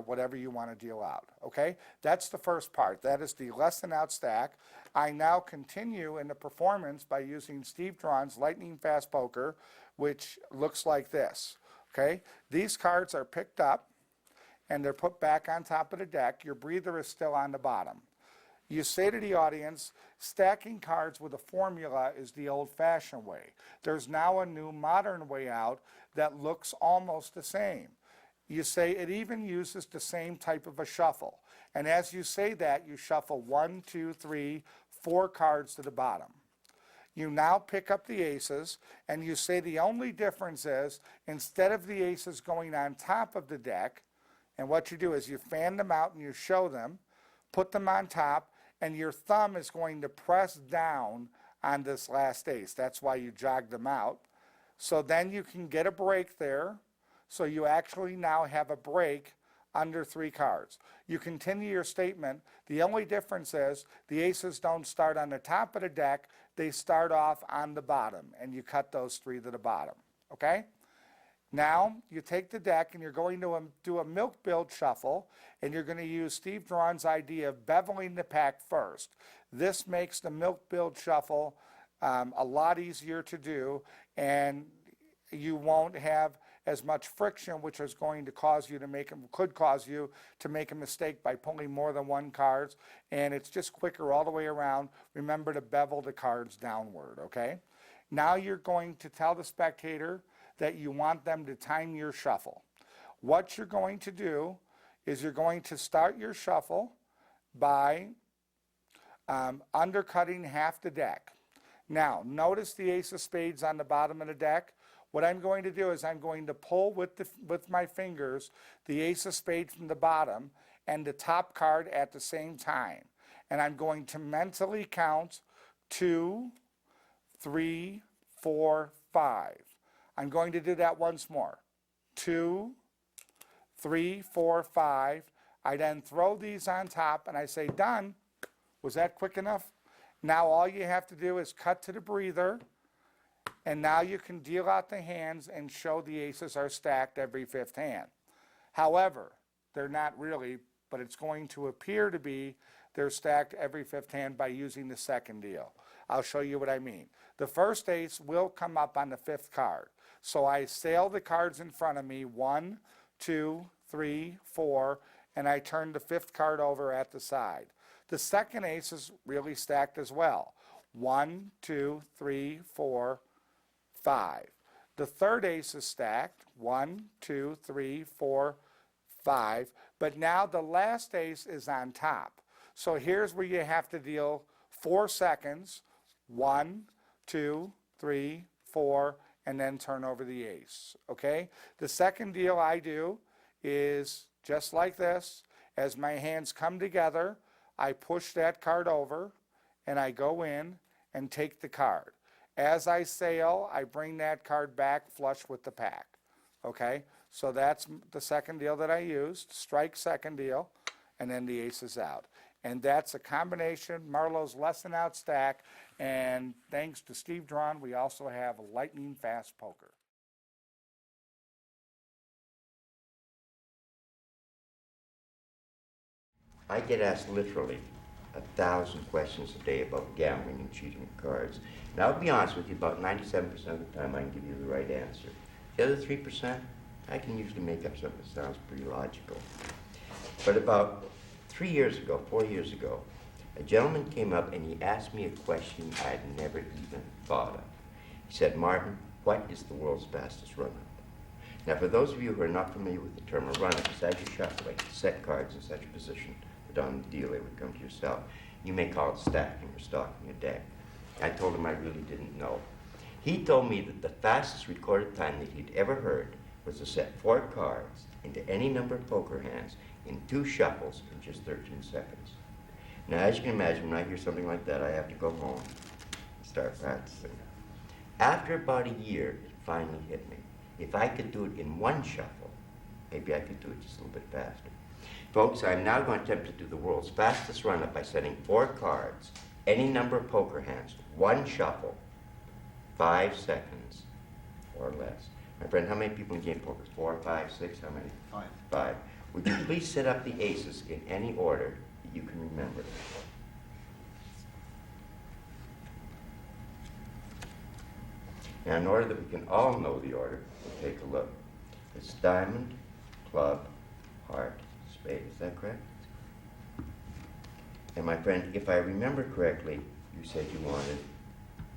whatever you want to deal out, okay? That's the first part. That is the lesson out stack. I now continue in the performance by using Steve Drawn's lightning fast poker, which looks like this, okay? These cards are picked up, and they're put back on top of the deck. Your breather is still on the bottom. You say to the audience, stacking cards with a formula is the old-fashioned way. There's now a new modern way out that looks almost the same. You say it even uses the same type of a shuffle. And as you say that, you shuffle 1, 2, 3, 4 cards to the bottom. You now pick up the aces, and you say the only difference is, instead of the aces going on top of the deck, and what you do is you fan them out and you show them, put them on top, and your thumb is going to press down on this last ace. That's why you jog them out. So then you can get a break there. So you actually now have a break under 3 cards. You continue your statement. The only difference is the aces don't start on the top of the deck. They start off on the bottom, and you cut those 3 to the bottom, okay? Now you take the deck and you're going to do a milk build shuffle, and you're going to use Steve Drawn's idea of beveling the pack first. This makes the milk build shuffle a lot easier to do, and you won't have as much friction, which is going to cause you to could cause you to make a mistake by pulling more than one cards, and it's just quicker all the way around. Remember to bevel the cards downward, okay? Now you're going to tell the spectator that you want them to time your shuffle. What you're going to do is you're going to start your shuffle by undercutting half the deck. Now, notice the ace of spades on the bottom of the deck. What I'm going to do is I'm going to pull with my fingers the ace of spades from the bottom and the top card at the same time. And I'm going to mentally count 2, 3, 4, 5. I'm going to do that once more. 2, 3, 4, 5. I then throw these on top and I say, done. Was that quick enough? Now all you have to do is cut to the breather, and now you can deal out the hands and show the aces are stacked every fifth hand. However, they're not really, but it's going to appear to be they're stacked every fifth hand by using the second deal. I'll show you what I mean. The first ace will come up on the fifth card. So I sail the cards in front of me, 1, 2, 3, 4, and I turn the fifth card over at the side. The second ace is really stacked as well. 1, 2, 3, 4, 5. The third ace is stacked. 1, 2, 3, 4, 5. But now the last ace is on top. So here's where you have to deal 4 seconds. 1, 2, 3, 4, and then turn over the ace. Okay? The second deal I do is just like this. As my hands come together, I push that card over and I go in and take the card. As I sail, I bring that card back flush with the pack. Okay? So that's the second deal that I used. Strike second deal, and then the ace is out. And that's a combination, Marlowe's lesson out stack, and thanks to Steve Drawn, we also have lightning fast poker. I get asked literally 1,000 questions a day about gambling and cheating at cards. And I'll be honest with you, about 97% of the time I can give you the right answer. The other 3%, I can usually make up something that sounds pretty logical. But about 4 years ago, a gentleman came up and he asked me a question I'd never even thought of. He said, Martin, what is the world's fastest run-up? Now, for those of you who are not familiar with the term, a run-up is as you're shuffling, set cards in such a position that on the deal they would come to yourself. You may call it stacking or stocking a deck. I told him I really didn't know. He told me that the fastest recorded time that he'd ever heard was to set 4 cards into any number of poker hands in 2 shuffles in just 13 seconds. Now, as you can imagine, when I hear something like that, I have to go home and start practicing. After about a year, it finally hit me. If I could do it in 1 shuffle, maybe I could do it just a little bit faster. Folks, I'm now going to attempt to do the world's fastest run-up by setting 4 cards, any number of poker hands, 1 shuffle, 5 seconds or less. My friend, how many people in game poker? 4, 5, 6, how many? 5. 5. Would you please set up the aces in any order that you can remember? Now, in order that we can all know the order, we'll take a look. It's diamond, club, heart, spade. Is that correct? And my friend, if I remember correctly, you said you wanted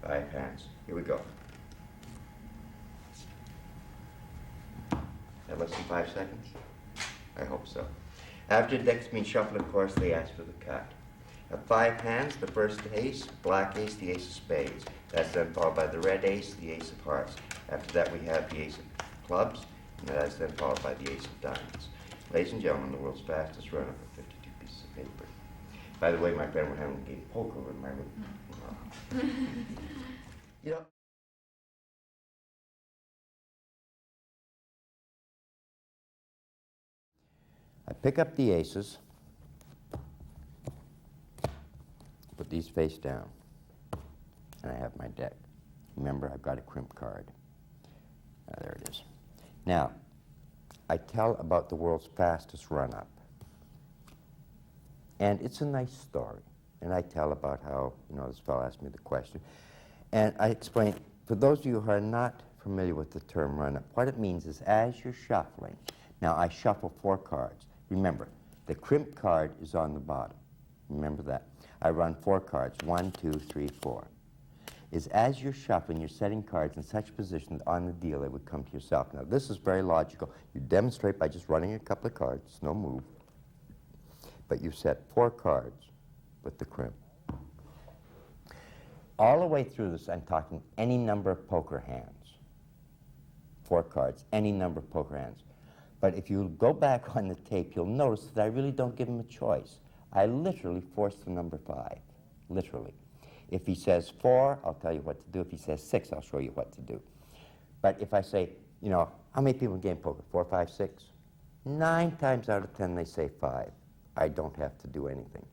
5 hands. Here we go. That less than 5 seconds? I hope so. After the deck's been shuffled, of course, they ask for the cut. Of 5 hands, the first ace, black ace, the ace of spades. That's then followed by the red ace, the ace of hearts. After that, we have the ace of clubs, and that's then followed by the ace of diamonds. Ladies and gentlemen, the world's fastest runner for 52 pieces of paper. By the way, my friend, we're having a game of poker in my room. You know, I pick up the aces, put these face down, and I have my deck. Remember, I've got a crimp card. There it is. Now, I tell about the world's fastest run-up. And it's a nice story. And I tell about how, this fellow asked me the question. And I explain, for those of you who are not familiar with the term run-up, what it means is as you're shuffling, now I shuffle 4 cards. Remember, the crimp card is on the bottom. Remember that. I run 4 cards, 1, 2, 3, 4. Is as you're shuffling, you're setting cards in such position that on the deal they would come to yourself. Now this is very logical. You demonstrate by just running a couple of cards, no move. But you set 4 cards with the crimp. All the way through this, I'm talking any number of poker hands. 4 cards, any number of poker hands. But if you go back on the tape, you'll notice that I really don't give him a choice. I literally force the number 5, literally. If he says 4, I'll tell you what to do. If he says 6, I'll show you what to do. But if I say, you know, how many people in game poker? 4, 5, 6? 9 times out of 10 they say 5. I don't have to do anything.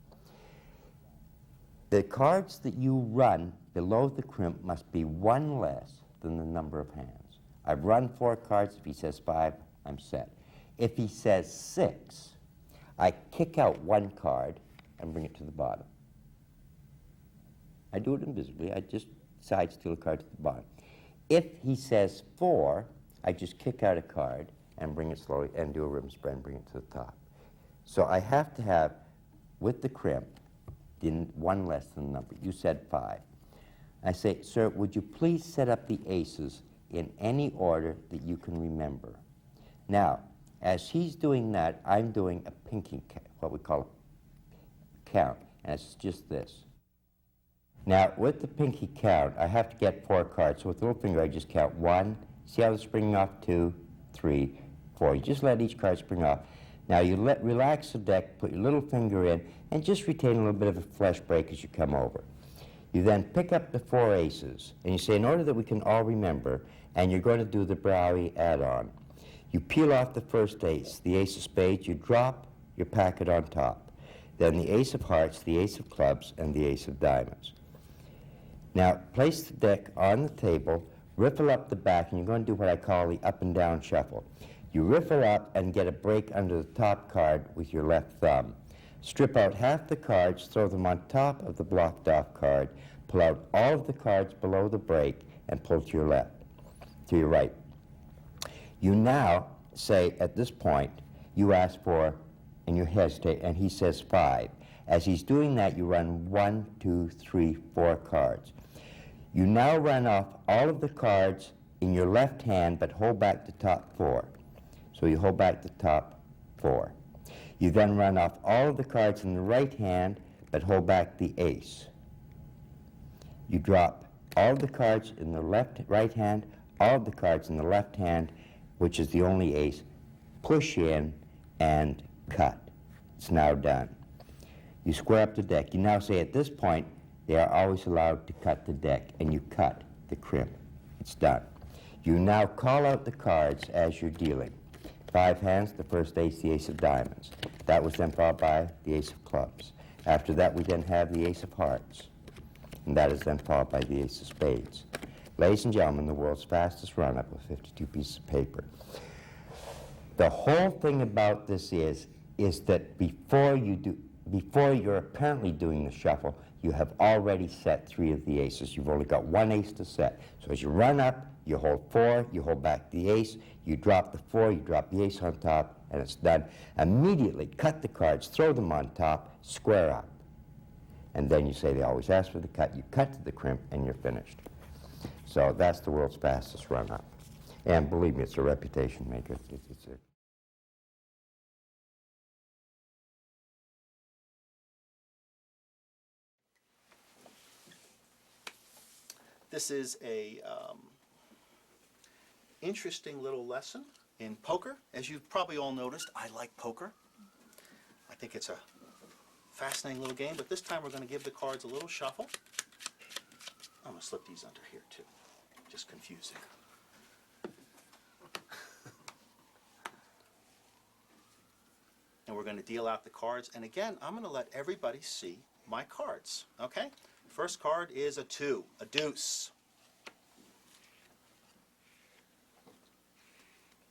The cards that you run below the crimp must be 1 less than the number of hands. I've run 4 cards. If he says 5, I'm set. If he says 6, I kick out 1 card and bring it to the bottom. I do it invisibly. I just side steal a card to the bottom. If he says 4, I just kick out a card and bring it slowly and do a ribbon spread and bring it to the top. So I have to have, with the crimp, 1 less than the number. You said 5. I say, sir, would you please set up the aces in any order that you can remember? Now, as he's doing that, I'm doing a pinky, what we call a count, and it's just this. Now, with the pinky count, I have to get 4 cards. So with the little finger, I just count 1. See how they're springing off? 2, 3, 4. You just let each card spring off. Now, you relax the deck, put your little finger in, and just retain a little bit of a flesh break as you come over. You then pick up the 4 aces, and you say, in order that we can all remember, and you're going to do the Browy add-on, you peel off the first ace, the ace of spades, you drop your packet on top. Then the ace of hearts, the ace of clubs, and the ace of diamonds. Now, place the deck on the table, riffle up the back, and you're going to do what I call the up and down shuffle. You riffle up and get a break under the top card with your left thumb. Strip out half the cards, throw them on top of the blocked off card, pull out all of the cards below the break, and pull to your left, to your right. You now say, at this point, you ask for, and you hesitate, and he says 5. As he's doing that, you run 1, 2, 3, 4 cards. You now run off all of the cards in your left hand, but hold back the top 4. So you hold back the top 4. You then run off all of the cards in the right hand, but hold back the ace. You drop all of the cards in the right hand, all of the cards in the left hand, which is the only ace, push in and cut. It's now done. You square up the deck. You now say at this point, they are always allowed to cut the deck, and you cut the crimp. It's done. You now call out the cards as you're dealing. 5 hands, the first ace, the ace of diamonds. That was then followed by the ace of clubs. After that, we then have the ace of hearts, and that is then followed by the ace of spades. Ladies and gentlemen, the world's fastest run-up with 52 pieces of paper. The whole thing about this is that before you're apparently doing the shuffle, you have already set 3 of the aces. You've only got 1 ace to set. So as you run up, you hold 4, you hold back the ace, you drop the 4, you drop the ace on top, and it's done. Immediately cut the cards, throw them on top, square up. And then you say they always ask for the cut. You cut to the crimp, and you're finished. So that's the world's fastest run-up. And believe me, it's a reputation maker. It's a This is a interesting little lesson in poker. As you've probably all noticed, I like poker. I think it's a fascinating little game, but this time we're going to give the cards a little shuffle. I'm going to slip these under here too. Just confusing. And we're going to deal out the cards. And again, I'm going to let everybody see my cards, okay? First card is a 2, a deuce.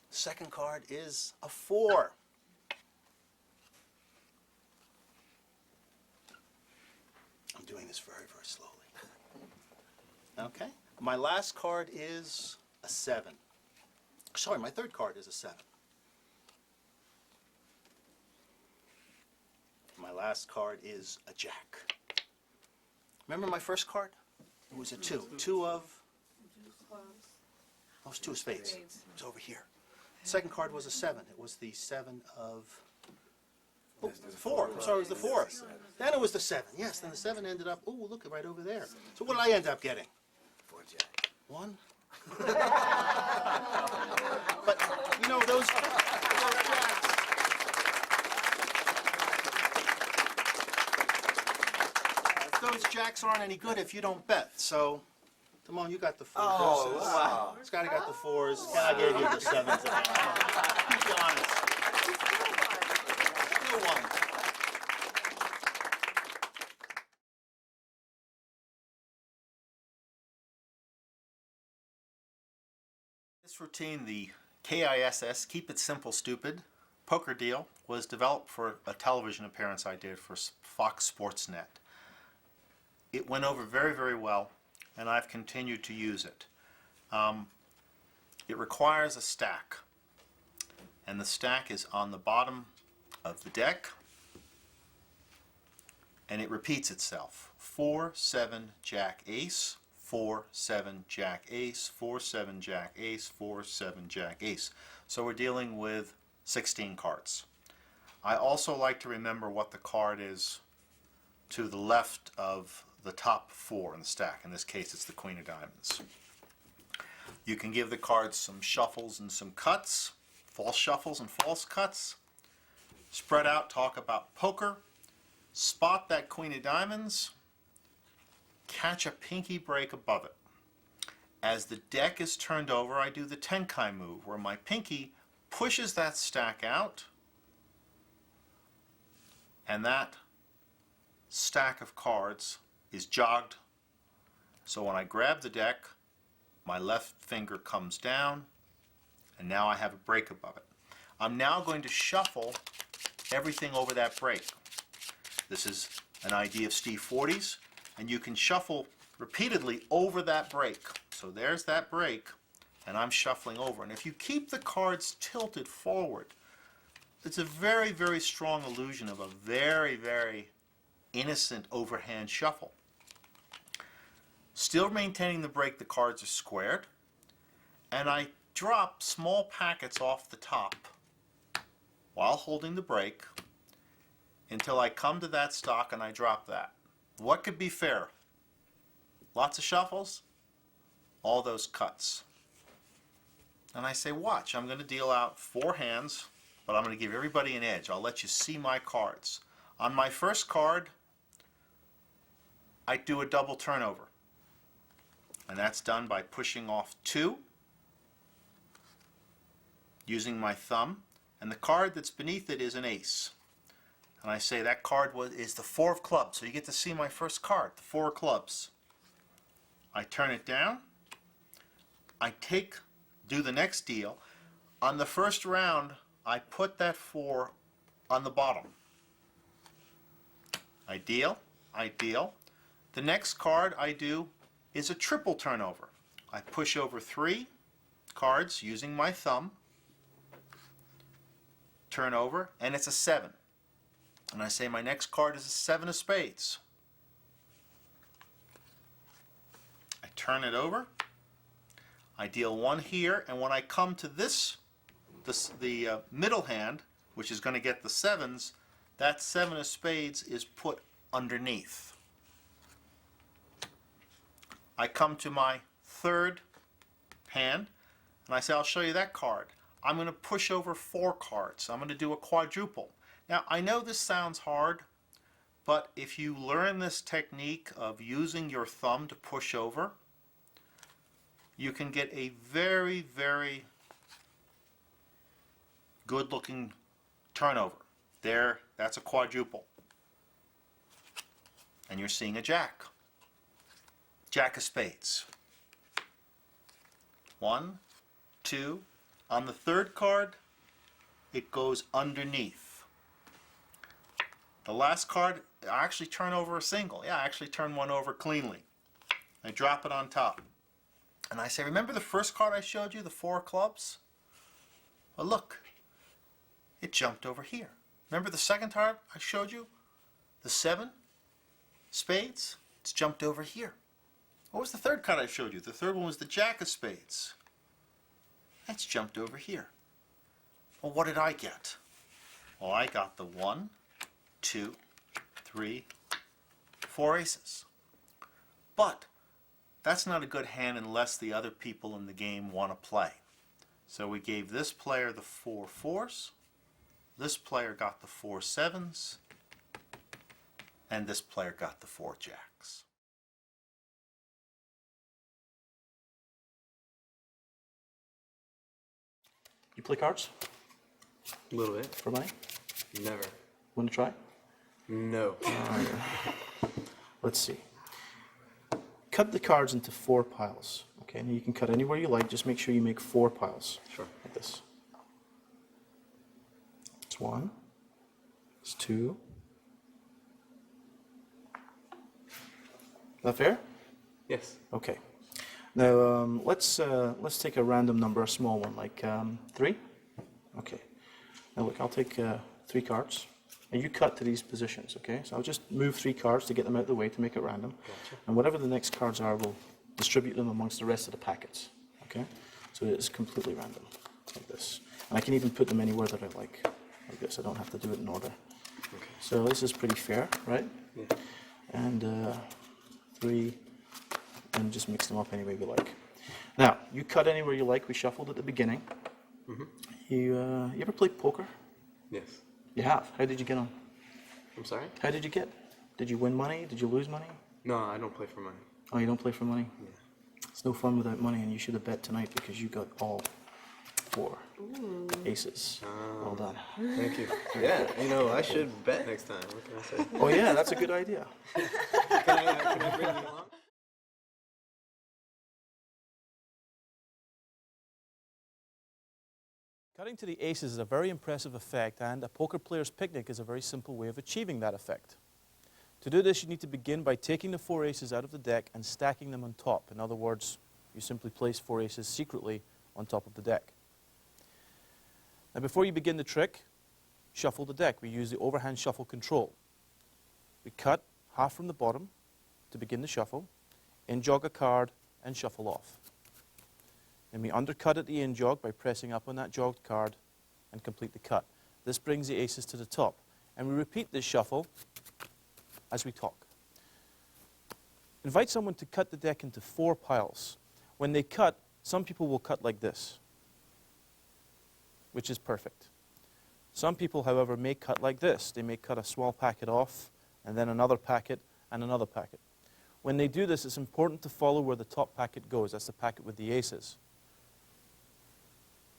Second card is a 4. I'm doing this very, very slowly. Okay. My last card is a 7. Sorry, my third card is a 7. My last card is a jack. Remember my first card? It was a 2. 2 of? Oh, it was 2 of spades. It was over here. The second card was a 7. It was the 7 of... Oh, 4. I'm sorry, it was the 4. Then it was the 7. Yes, then the 7 ended up... Oh, look, right over there. So what did I end up getting? 1. But, you know, those jacks... Those jacks aren't any good if you don't bet. So, Timon, you got the 4 deuces. wow. Scotty got the 4s. Ken, I gave you the 7s. Keep you honest. Still won. This routine, the KISS, Keep It Simple Stupid, poker deal, was developed for a television appearance I did for Fox Sports Net. It went over very, very well, and I've continued to use it. It requires a stack, and the stack is on the bottom of the deck, and it repeats itself. 4, 7, Jack, Ace, 4, 7, Jack, Ace, 4, 7, Jack, Ace, 4, 7, Jack, Ace. So we're dealing with 16 cards. I also like to remember what the card is to the left of the top 4 in the stack. In this case, it's the Queen of Diamonds. You can give the cards some shuffles and some cuts, false shuffles and false cuts. Spread out, talk about poker, spot that Queen of Diamonds, catch a pinky break above it. As the deck is turned over, I do the Tenkai move, where my pinky pushes that stack out, and that stack of cards is jogged. So when I grab the deck, my left finger comes down, and now I have a break above it. I'm now going to shuffle everything over that break. This is an idea of Steve Forte's, and you can shuffle repeatedly over that break. So there's that break, and I'm shuffling over. And if you keep the cards tilted forward, it's a very, very strong illusion of a very, very innocent overhand shuffle. Still maintaining the break, the cards are squared, and I drop small packets off the top while holding the break until I come to that stock and I drop that. What could be fair? Lots of shuffles, all those cuts. And I say, watch, I'm going to deal out 4 hands, but I'm going to give everybody an edge. I'll let you see my cards. On my first card, I do a double turnover. And that's done by pushing off 2, using my thumb, and the card that's beneath it is an ace. And I say that card is the 4 of clubs, so you get to see my first card, the 4 of clubs. I turn it down, I do the next deal. On the first round, I put that 4 on the bottom. I deal. The next card I do is a triple turnover. I push over 3 cards using my thumb, turn over, and it's a 7. And I say my next card is a 7 of spades. I turn it over, I deal 1 here, and when I come to the middle hand, which is going to get the 7s, that 7 of spades is put underneath. I come to my third hand, and I say, I'll show you that card. I'm going to push over 4 cards. I'm going to do a quadruple. Now, I know this sounds hard, but if you learn this technique of using your thumb to push over, you can get a very, very good-looking turnover. There, that's a quadruple. And you're seeing a jack. Jack of spades. 1, 2. On the third card, it goes underneath. The last card, I actually turn over a single. Yeah, I actually turn one over cleanly. I drop it on top. And I say, remember the first card I showed you, the 4 clubs? Well, look, it jumped over here. Remember the second card I showed you, the 7 spades? It's jumped over here. What was the third card I showed you? The third one was the Jack of spades. It's jumped over here. Well, what did I get? Well, I got the 1, 2, 3, 4 aces. But that's not a good hand unless the other people in the game want to play. So we gave this player the 4 fours, this player got the 4 sevens, and this player got the 4 jacks. You play cards A little bit. for money? Never. Want to try? No. Let's see. Cut the cards into 4 piles. Okay, and you can cut anywhere you like. Just make sure you make 4 piles. Sure. Like this. It's 1. It's 2. Is that fair? Yes. Okay. Now let's take a random number, a small one, like 3. Okay. Now look, I'll take 3 cards, and you cut to these positions. Okay. So I'll just move 3 cards to get them out of the way to make it random. Gotcha. And whatever the next cards are, we'll distribute them amongst the rest of the packets. Okay. So it's completely random, like this. And I can even put them anywhere that I like this. I don't have to do it in order. Okay. So this is pretty fair, right? Yeah. And 3. And just mix them up any way you like. Now, you cut anywhere you like. We shuffled at the beginning. Mm-hmm. You ever played poker? Yes. You have. How did you get on? I'm sorry? How did you get? Did you win money? Did you lose money? No, I don't play for money. Oh, you don't play for money? Yeah. It's no fun without money, and you should have bet tonight because you got all 4 aces. Well done. Thank you. Yeah, I should bet next time. What can I say? Oh yeah, that's a good idea. Can I bring you along? Cutting to the aces is a very impressive effect, and a poker player's picnic is a very simple way of achieving that effect. To do this, you need to begin by taking the 4 aces out of the deck and stacking them on top. In other words, you simply place 4 aces secretly on top of the deck. Now, before you begin the trick, shuffle the deck. We use the overhand shuffle control. We cut half from the bottom to begin the shuffle, in-jog a card, and shuffle off. Then we undercut at the in-jog by pressing up on that jogged card and complete the cut. This brings the aces to the top. And we repeat this shuffle as we talk. Invite someone to cut the deck into 4 piles. When they cut, some people will cut like this, which is perfect. Some people, however, may cut like this. They may cut a small packet off, and then another packet, and another packet. When they do this, it's important to follow where the top packet goes. That's the packet with the aces.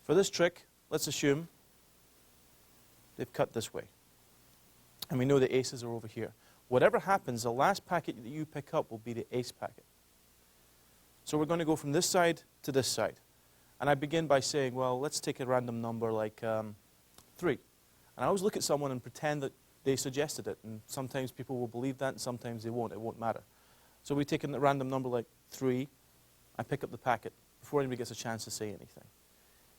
For this trick, let's assume they've cut this way. And we know the aces are over here. Whatever happens, the last packet that you pick up will be the ace packet. So we're going to go from this side to this side. And I begin by saying, well, let's take a random number like 3. And I always look at someone and pretend that they suggested it. And sometimes people will believe that, and sometimes they won't. It won't matter. So we take a random number like 3. I pick up the packet before anybody gets a chance to say anything.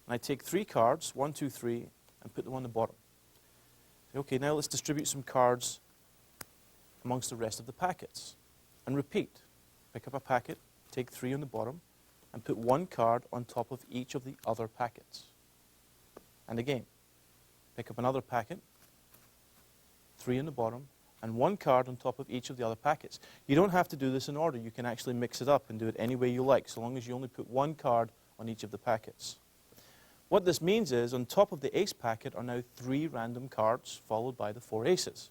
And I take 3 cards, 1, 2, 3, and put them on the bottom. Say, okay, now let's distribute some cards amongst the rest of the packets. And repeat. Pick up a packet, take 3 on the bottom, and put 1 card on top of each of the other packets. And again, pick up another packet, 3 on the bottom, and 1 card on top of each of the other packets. You don't have to do this in order. You can actually mix it up and do it any way you like, so long as you only put 1 card on each of the packets. What this means is, on top of the ace packet are now 3 random cards, followed by the 4 aces.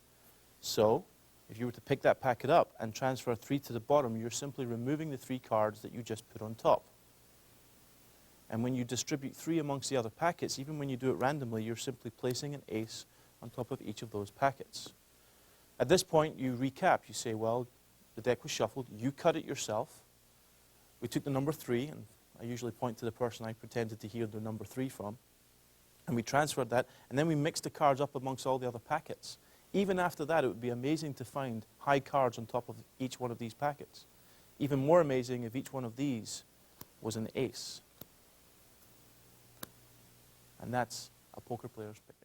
So, if you were to pick that packet up and transfer 3 to the bottom, you're simply removing the 3 cards that you just put on top. And when you distribute 3 amongst the other packets, even when you do it randomly, you're simply placing an ace on top of each of those packets. At this point, you recap. You say, well, the deck was shuffled. You cut it yourself. We took the number 3, and I usually point to the person I pretended to hear the number 3 from. And we transferred that, and then we mixed the cards up amongst all the other packets. Even after that, it would be amazing to find high cards on top of each one of these packets. Even more amazing if each one of these was an ace. And that's a poker player's pick.